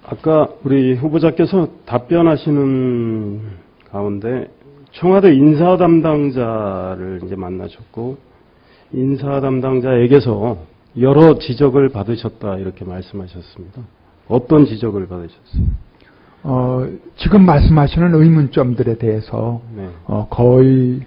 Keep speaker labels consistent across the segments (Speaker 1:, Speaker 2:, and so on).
Speaker 1: 아까 우리 후보자께서 답변하시는 가운데 청와대 인사 담당자를 이제 만나셨고, 인사 담당자에게서 여러 지적을 받으셨다 이렇게 말씀하셨습니다. 어떤 지적을 받으셨어요?
Speaker 2: 지금 말씀하시는 의문점들에 대해서
Speaker 1: 네.
Speaker 2: 거의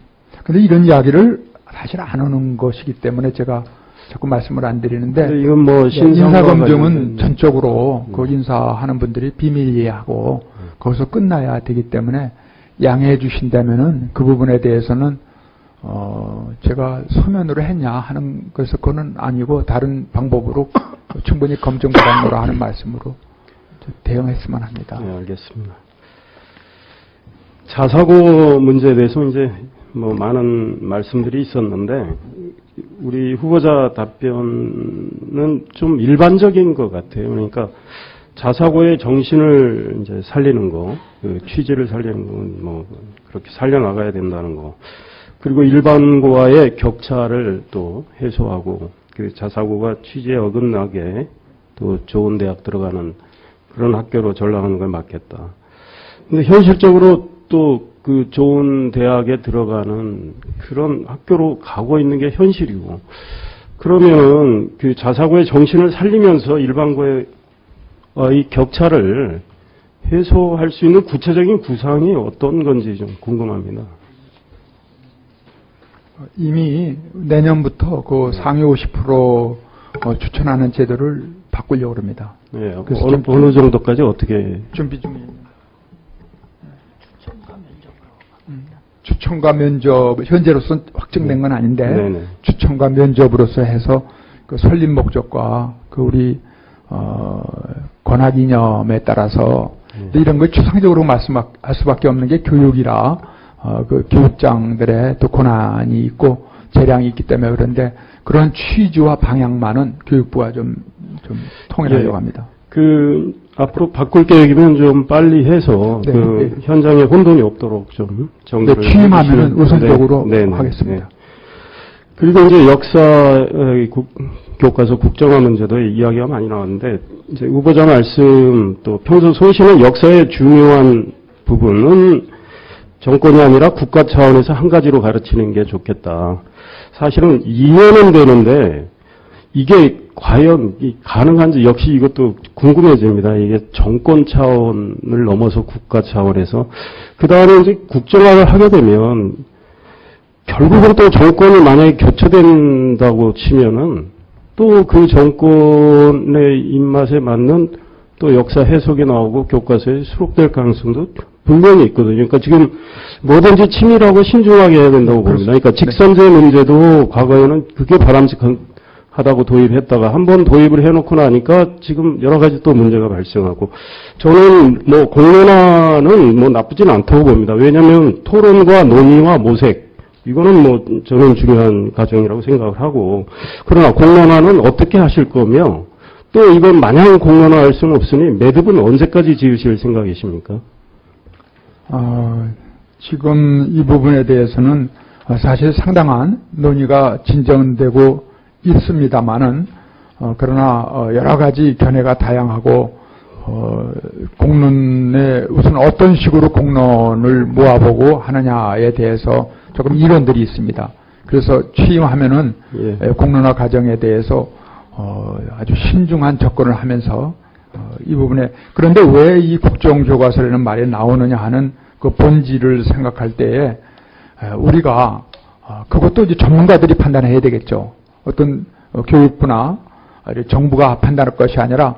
Speaker 2: 근데 이런 이야기를 사실 안 하는 것이기 때문에 제가 자꾸 말씀을 안 드리는데,
Speaker 1: 이건 뭐
Speaker 2: 인사 검증은 전적으로 그 인사하는 분들이 비밀리에 하고 거기서 끝나야 되기 때문에 양해해 주신다면은 그 부분에 대해서는 제가 소면으로 했냐 하는 것은 그거는 아니고 다른 방법으로 충분히 검증받았노라 하는 말씀으로 대응했으면 합니다.
Speaker 1: 네, 알겠습니다. 자사고 문제에 대해서 이제 뭐 많은 말씀들이 있었는데, 우리 후보자 답변은 좀 일반적인 것 같아요. 그러니까 자사고의 정신을 이제 살리는 거, 그 취지를 살리는 건 뭐 그렇게 살려나가야 된다는 거, 그리고 일반고와의 격차를 또 해소하고 그 자사고가 취지에 어긋나게 또 좋은 대학 들어가는 그런 학교로 전락하는 걸 막겠다. 근데 현실적으로 또 그 좋은 대학에 들어가는 그런 학교로 가고 있는 게 현실이고, 그러면은 그 자사고의 정신을 살리면서 일반고의 이 격차를 해소할 수 있는 구체적인 구상이 어떤 건지 좀 궁금합니다.
Speaker 2: 이미 내년부터 그 상위 50% 추천하는 제도를 바꾸려고 합니다.
Speaker 1: 네, 어느 정도까지 어떻게
Speaker 2: 준비 중입니다. 추천과 면접, 현재로서는 확정된 건 아닌데,
Speaker 1: 네네.
Speaker 2: 추천과 면접으로서 해서 그 설립 목적과 그 우리 권학 이념에 따라서 이런 걸 추상적으로 말씀할 수밖에 없는 게 교육이라 그 교육장들의 또 권한이 있고 재량이 있기 때문에 그런데, 그런 취지와 방향만은 교육부와 좀 통일하려고 합니다.
Speaker 1: 앞으로 바꿀 계획이면 좀 빨리 해서
Speaker 2: 네, 네.
Speaker 1: 현장에 혼돈이 없도록 좀 정리를
Speaker 2: 취임하면은 우선적으로
Speaker 1: 네, 네,
Speaker 2: 하겠습니다.
Speaker 1: 네. 그리고 이제 역사 교과서 국정화 문제도 이야기가 많이 나왔는데, 이제 후보자 말씀 또 평소 소시는 역사의 중요한 부분은 정권이 아니라 국가 차원에서 한 가지로 가르치는 게 좋겠다. 사실은 이해는 되는데 이게 과연 가능한지 역시 이것도 궁금해집니다. 이게 정권 차원을 넘어서 국가 차원에서 그 다음에 이제 국정화를 하게 되면 결국은 또 정권이 만약에 교체된다고 치면은 또 그 정권의 입맛에 맞는 또 역사 해석이 나오고 교과서에 수록될 가능성도 분명히 있거든요. 그러니까 지금 뭐든지 치밀하고 신중하게 해야 된다고 봅니다. 그러니까 직선제 문제도 과거에는 그게 바람직하다고 도입했다가 한번 도입을 해놓고 나니까 지금 여러 가지 또 문제가 발생하고, 저는 뭐 공론화는 뭐 나쁘진 않다고 봅니다. 왜냐하면 토론과 논의와 모색, 이거는 뭐 저는 중요한 과정이라고 생각을 하고, 그러나 공론화는 어떻게 하실 거며 또 이건 마냥 공론화할 수는 없으니 매듭은 언제까지 지으실 생각이십니까?
Speaker 2: 지금 이 부분에 대해서는 사실 상당한 논의가 진전되고 있습니다만은, 그러나 여러 가지 견해가 다양하고 공론에 우선 어떤 식으로 공론을 모아보고 하느냐에 대해서 조금 이론들이 있습니다. 그래서 취임하면은 공론화 과정에 대해서 아주 신중한 접근을 하면서 이 부분에, 그런데 왜 이 국정교과서라는 말이 나오느냐 하는 그 본질을 생각할 때에 우리가 그것도 이제 전문가들이 판단해야 되겠죠. 어떤 교육부나 정부가 판단할 것이 아니라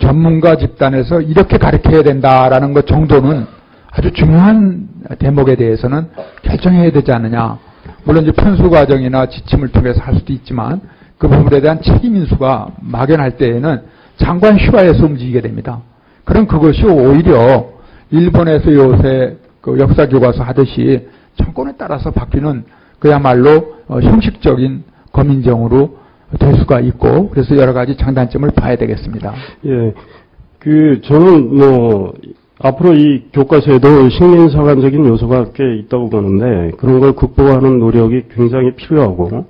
Speaker 2: 전문가 집단에서 이렇게 가르쳐야 된다라는 것 정도는 아주 중요한 대목에 대해서는 결정해야 되지 않느냐. 물론 이제 편수 과정이나 지침을 통해서 할 수도 있지만 그 부분에 대한 책임 인수가 막연할 때에는 장관 휘하에서 움직이게 됩니다. 그럼 그것이 오히려 일본에서 요새 그 역사 교과서 하듯이 정권에 따라서 바뀌는 그야말로 형식적인 검인정으로 될 수가 있고, 그래서 여러 가지 장단점을 봐야 되겠습니다.
Speaker 1: 예, 저는 뭐 앞으로 이 교과서에도 식민사관적인 요소가 꽤 있다고 보는데 그런 걸 극복하는 노력이 굉장히 필요하고,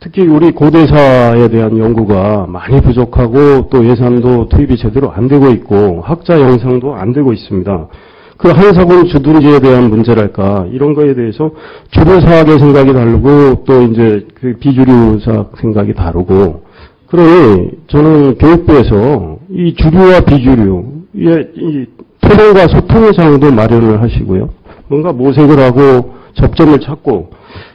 Speaker 1: 특히 우리 고대사에 대한 연구가 많이 부족하고 또 예산도 투입이 제대로 안 되고 있고 학자 양성도 안 되고 있습니다. 그 한사군 주둔지에 대한 문제랄까 이런 거에 대해서 주류사학의 생각이 다르고 또 이제 그 비주류사학 생각이 다르고 그러니 저는 교육부에서 이 주류와 비주류의 이 토론과 소통의 장도 마련을 하시고요. 뭔가 모색을 하고 접점을 찾고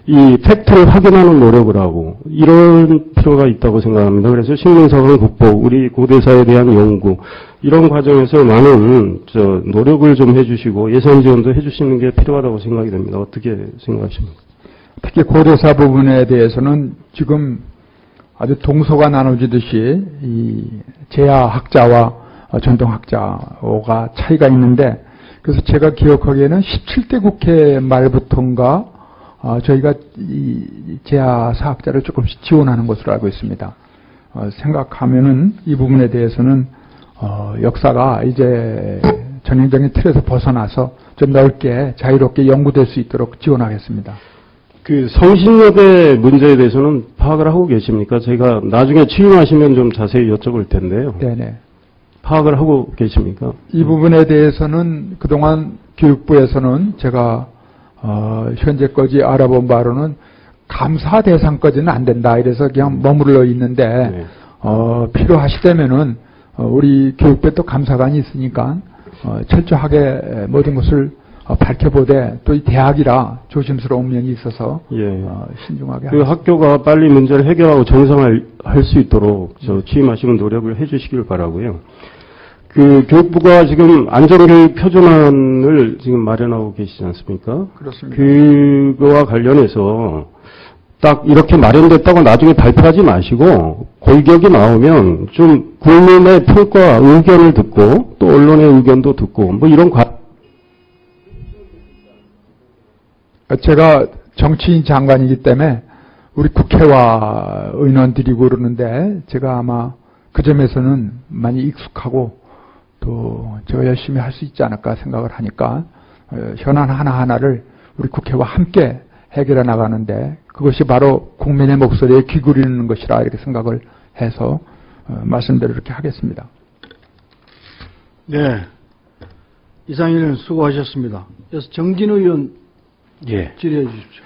Speaker 1: 이 팩트를 확인하는 노력을 하고 이런 필요가 있다고 생각합니다. 그래서 식민사관 국보, 우리 고대사에 대한 연구 이런 과정에서 많은 노력을 좀 해주시고 예산 지원도 해주시는 게 필요하다고 생각이 됩니다. 어떻게 생각하십니까?
Speaker 2: 특히 고대사 부분에 대해서는 지금 아주 동서가 나눠지듯이 이 제야학자와 전통학자가 차이가 있는데 그래서 제가 기억하기에는 17대 국회 말부터인가 저희가 이 제야사학자를 조금씩 지원하는 것으로 알고 있습니다. 생각하면은 이 부분에 대해서는 역사가 이제 전형적인 틀에서 벗어나서 좀 넓게 자유롭게 연구될 수 있도록 지원하겠습니다.
Speaker 1: 그 성신여대 문제에 대해서는 파악을 하고 계십니까? 제가 나중에 취임하시면 좀 자세히 여쭤볼 텐데요.
Speaker 2: 네네.
Speaker 1: 파악을 하고 계십니까?
Speaker 2: 이 부분에 대해서는 그동안 교육부에서는 제가 현재까지 알아본 바로는 감사 대상까지는 안 된다. 이래서 그냥 머물러 있는데
Speaker 1: 네.
Speaker 2: 필요하시다면은 우리 교육부에 또 감사관이 있으니까 철저하게 모든 것을 밝혀보되 또 이 대학이라 조심스러운 면이 있어서 신중하게
Speaker 1: 그 학교가 빨리 문제를 해결하고 정상화할 수 있도록 취임하시면 노력을 해주시길 바라고요. 그 교육부가 지금 안전교육 표준안을 지금 마련하고 계시지 않습니까?
Speaker 2: 그렇습니다.
Speaker 1: 그거와 관련해서 딱 이렇게 마련됐다고 나중에 발표하지 마시고 골격이 나오면 좀 국민의 평가 의견을 듣고 또 언론의 의견도 듣고 뭐 이런
Speaker 2: 제가 정치인 장관이기 때문에 우리 국회와 의원들이고 그러는데 제가 아마 그 점에서는 많이 익숙하고 또 제가 열심히 할 수 있지 않을까 생각을 하니까 현안 하나하나를 우리 국회와 함께 해결해 나가는데 그것이 바로 국민의 목소리에 귀 기울이는 것이라 이렇게 생각을 해서 말씀대로 이렇게 하겠습니다.
Speaker 3: 네. 이상일 의원 수고하셨습니다. 그래서 정진 의원 질의해 주십시오.